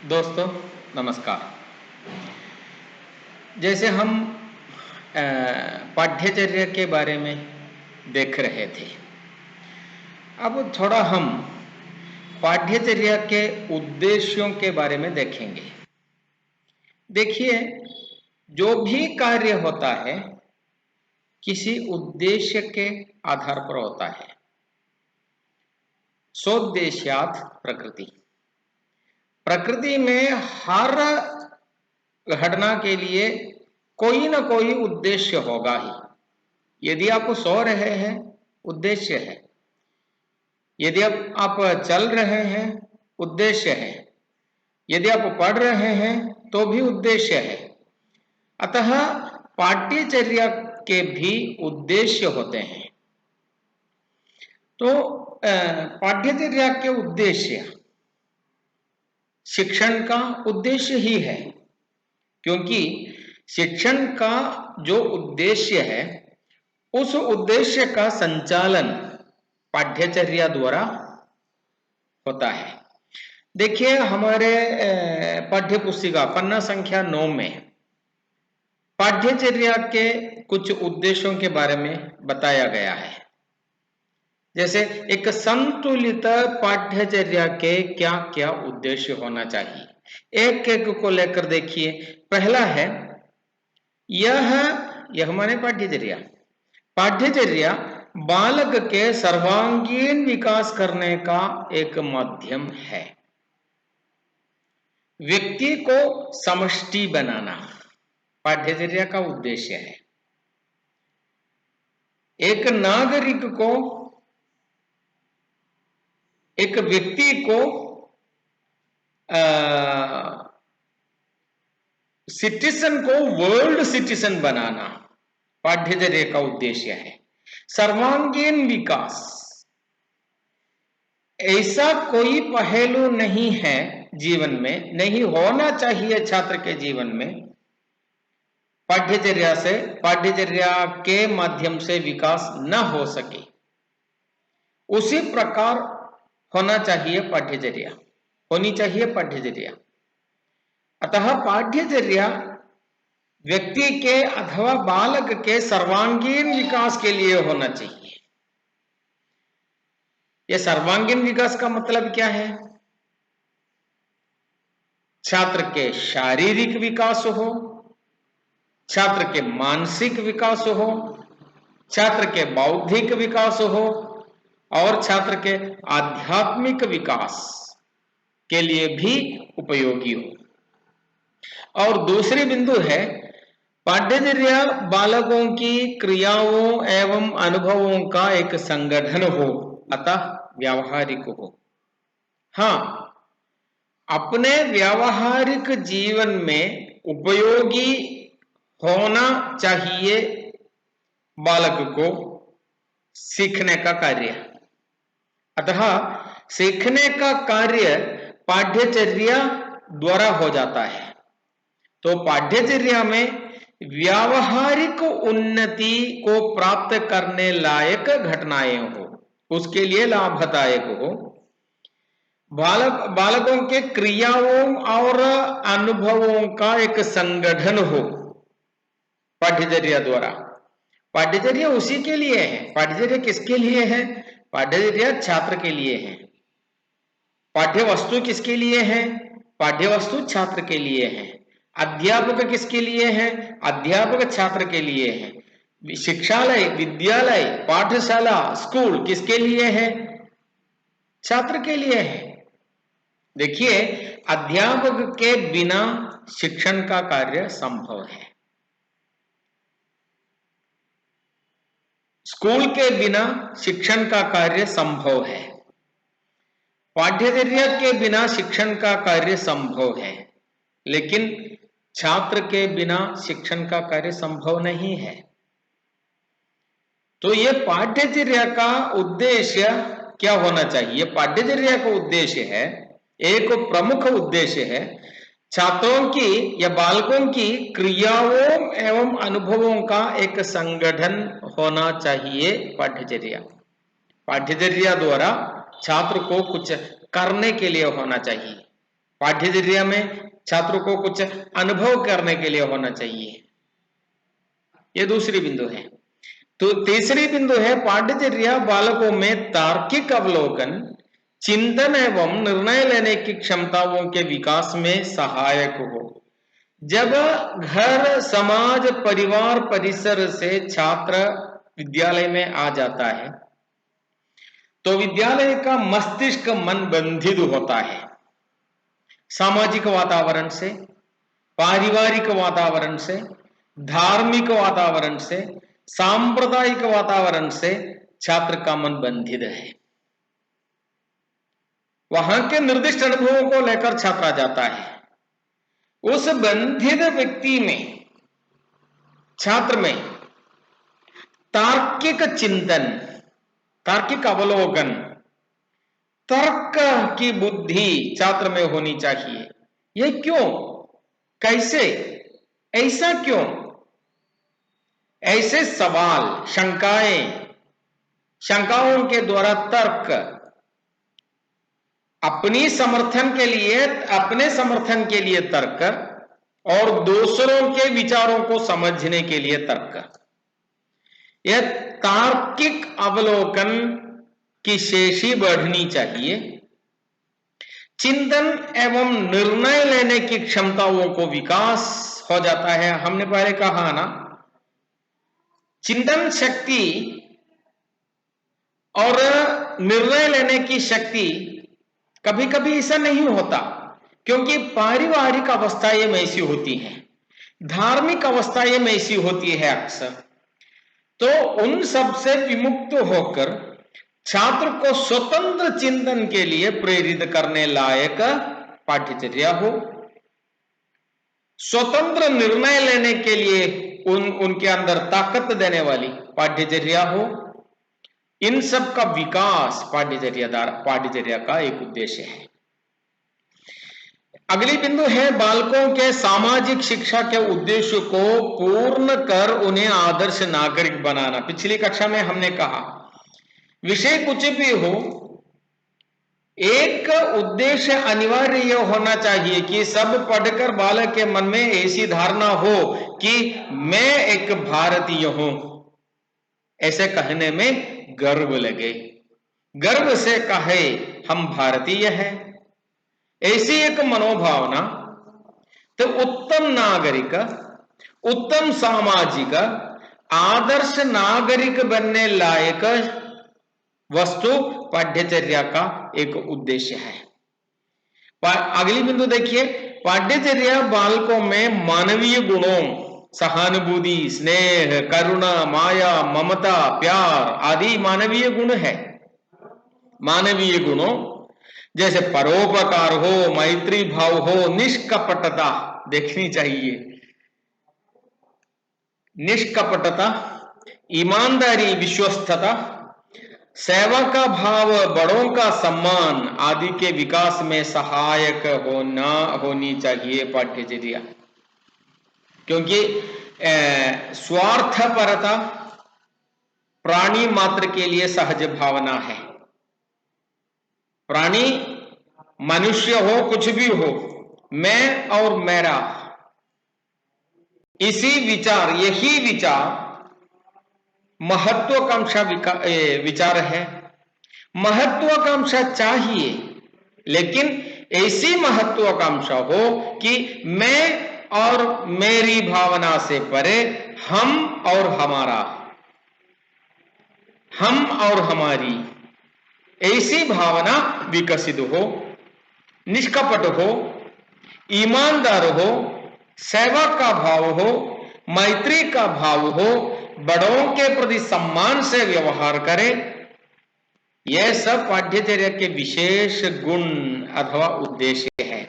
दोस्तों नमस्कार। जैसे हम पाठ्यचर्या के बारे में देख रहे थे, अब थोड़ा हम पाठ्यचर्या के उद्देश्यों के बारे में देखेंगे। देखिए, जो भी कार्य होता है किसी उद्देश्य के आधार पर होता है। सोद्देश्यात् प्रकृति। प्रकृति में हर घटना के लिए कोई ना कोई उद्देश्य होगा ही। यदि आप सो रहे हैं, उद्देश्य है। यदि आप चल रहे हैं, उद्देश्य है। यदि आप पढ़ रहे हैं तो भी उद्देश्य है। अतः पाठ्यचर्या के भी उद्देश्य होते हैं। तो पाठ्यचर्या के उद्देश्य शिक्षण का उद्देश्य ही है, क्योंकि शिक्षण का जो उद्देश्य है उस उद्देश्य का संचालन पाठ्यचर्या द्वारा होता है। देखिए, हमारे पाठ्य पुस्तिका पन्ना संख्या 9 में पाठ्यचर्या के कुछ उद्देश्यों के बारे में बताया गया है। जैसे एक संतुलित पाठ्यचर्या के क्या क्या उद्देश्य होना चाहिए, एक एक को लेकर देखिए। पहला है यह माने पाठ्यचर्या बालक के सर्वांगीण विकास करने का एक माध्यम है। व्यक्ति को समष्टि बनाना पाठ्यचर्या का उद्देश्य है। एक नागरिक को, एक व्यक्ति को सिटीजन को वर्ल्ड सिटीजन बनाना पाठ्यचर्या का उद्देश्य है। सर्वांगीण विकास, ऐसा कोई पहलू नहीं है जीवन में, नहीं होना चाहिए छात्र के जीवन में पाठ्यचर्या के माध्यम से विकास न हो सके। उसी प्रकार होनी चाहिए पाठ्यचर्या। अतः पाठ्यचर्या व्यक्ति के अथवा बालक के सर्वांगीण विकास के लिए होना चाहिए। यह सर्वांगीण विकास का मतलब क्या है? छात्र के शारीरिक विकास हो, छात्र के मानसिक विकास हो, छात्र के बौद्धिक विकास हो और छात्र के आध्यात्मिक विकास के लिए भी उपयोगी हो। और दूसरी बिंदु है पाठ्यचर्या बालकों की क्रियाओं एवं अनुभवों का एक संगठन हो, अतः व्यावहारिक हो। हाँ, अपने व्यावहारिक जीवन में उपयोगी होना चाहिए बालक को सीखने का कार्य। अतः सीखने का कार्य पाठ्यचर्या द्वारा हो जाता है। तो पाठ्यचर्या में व्यावहारिक उन्नति को प्राप्त करने लायक घटनाएं हो, उसके लिए लाभदायक हो। बालकों के क्रियाओं और अनुभवों का एक संगठन हो पाठ्यचर्या द्वारा। पाठ्यचर्या उसी के लिए है। पाठ्यचर्या किसके लिए है? पाठ्यचर्या छात्र के लिए है। पाठ्यवस्तु किसके लिए है? पाठ्यवस्तु छात्र के लिए है। अध्यापक किसके लिए है? अध्यापक छात्र के लिए है। शिक्षालय, विद्यालय, पाठशाला, स्कूल किसके लिए है? छात्र के लिए है। देखिए, अध्यापक के बिना शिक्षण का कार्य संभव है। स्कूल के बिना शिक्षण का कार्य संभव है। पाठ्यचर्या के बिना शिक्षण का कार्य संभव है, लेकिन छात्र के बिना शिक्षण का कार्य संभव नहीं है। तो यह पाठ्यचर्या का उद्देश्य क्या होना चाहिए? पाठ्यचर्या का उद्देश्य है, एक प्रमुख उद्देश्य है, छात्रों की या बालकों की क्रियाओं एवं अनुभवों का एक संगठन होना चाहिए पाठ्यचर्या द्वारा छात्र को कुछ करने के लिए होना चाहिए। पाठ्यचर्या में छात्रों को कुछ अनुभव करने के लिए होना चाहिए। ये दूसरी बिंदु है। तो तीसरी बिंदु है पाठ्यचर्या बालकों में तार्किक अवलोकन, चिंतन एवं निर्णय लेने की क्षमताओं के विकास में सहायक हो। जब घर, समाज, परिवार, परिसर से छात्र विद्यालय में आ जाता है तो विद्यालय का मस्तिष्क मन बंधित होता है। सामाजिक वातावरण से, पारिवारिक वातावरण से, धार्मिक वातावरण से, सांप्रदायिक वातावरण से छात्र का मन बंधित है। वहां के निर्दिष्ट अनुभवों को लेकर छात्र जाता है। उस बंधित व्यक्ति में, छात्र में तार्किक चिंतन, तार्किक अवलोकन, तर्क की बुद्धि छात्र में होनी चाहिए। ये क्यों, कैसे, ऐसा क्यों, ऐसे सवाल, शंकाएं, शंकाओं के द्वारा तर्क, अपनी समर्थन के लिए, अपने समर्थन के लिए तर्क और दूसरों के विचारों को समझने के लिए तर्क। यह तार्किक अवलोकन की शेषी बढ़नी चाहिए। चिंतन एवं निर्णय लेने की क्षमताओं को विकास हो जाता है। हमने पहले कहा ना, चिंतन शक्ति और निर्णय लेने की शक्ति कभी कभी ऐसा नहीं होता, क्योंकि पारिवारिक अवस्थाएं ऐसी होती हैं, धार्मिक अवस्थाएं ऐसी होती है अक्सर। तो उन सब से विमुक्त होकर छात्र को स्वतंत्र चिंतन के लिए प्रेरित करने लायक पाठ्यचर्या हो, स्वतंत्र निर्णय लेने के लिए उनके अंदर ताकत देने वाली पाठ्यचर्या हो। इन सब का विकास पाठ्यचर्या का एक उद्देश्य है। अगली बिंदु है बालकों के सामाजिक शिक्षा के उद्देश्य को पूर्ण कर उन्हें आदर्श नागरिक बनाना। पिछली कक्षा में हमने कहा विषय कुछ भी हो, एक उद्देश्य अनिवार्य यह होना चाहिए कि सब पढ़कर बालक के मन में ऐसी धारणा हो कि मैं एक भारतीय हूं, ऐसे कहने में गर्व लगे, गर्व से कहे हम भारतीय हैं, ऐसी एक मनोभावना। तो उत्तम नागरिक, उत्तम सामाजिक, आदर्श नागरिक बनने लायक वस्तु पाठ्यचर्या का एक उद्देश्य है। अगली बिंदु देखिए, पाठ्यचर्या बालकों में मानवीय गुणों, सहानुभूति, स्नेह, करुणा, माया, ममता, प्यार आदि मानवीय गुण है। मानवीय गुणों जैसे परोपकार हो, मैत्री भाव हो, निष्कपटता देखनी चाहिए, निष्कपटता, ईमानदारी, विश्वस्तता, सेवा का भाव, बड़ों का सम्मान आदि के विकास में सहायक होनी चाहिए पाठ्यचर्या। क्योंकि स्वार्थपरता प्राणी मात्र के लिए सहज भावना है। प्राणी, मनुष्य हो, कुछ भी हो, मैं और मेरा, इसी विचार, यही विचार महत्वाकांक्षा विचार है। महत्वाकांक्षा चाहिए, लेकिन ऐसी महत्वाकांक्षा हो कि मैं और मेरी भावना से परे हम और हमारा, हम और हमारी, ऐसी भावना विकसित हो, निष्कपट हो, ईमानदार हो, सेवा का भाव हो, मैत्री का भाव हो, बड़ों के प्रति सम्मान से व्यवहार करें। यह सब पाठ्यचर्या के विशेष गुण अथवा उद्देश्य है।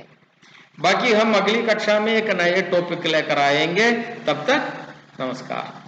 बाकी हम अगली कक्षा में एक नए टॉपिक लेकर आएंगे। तब तक नमस्कार।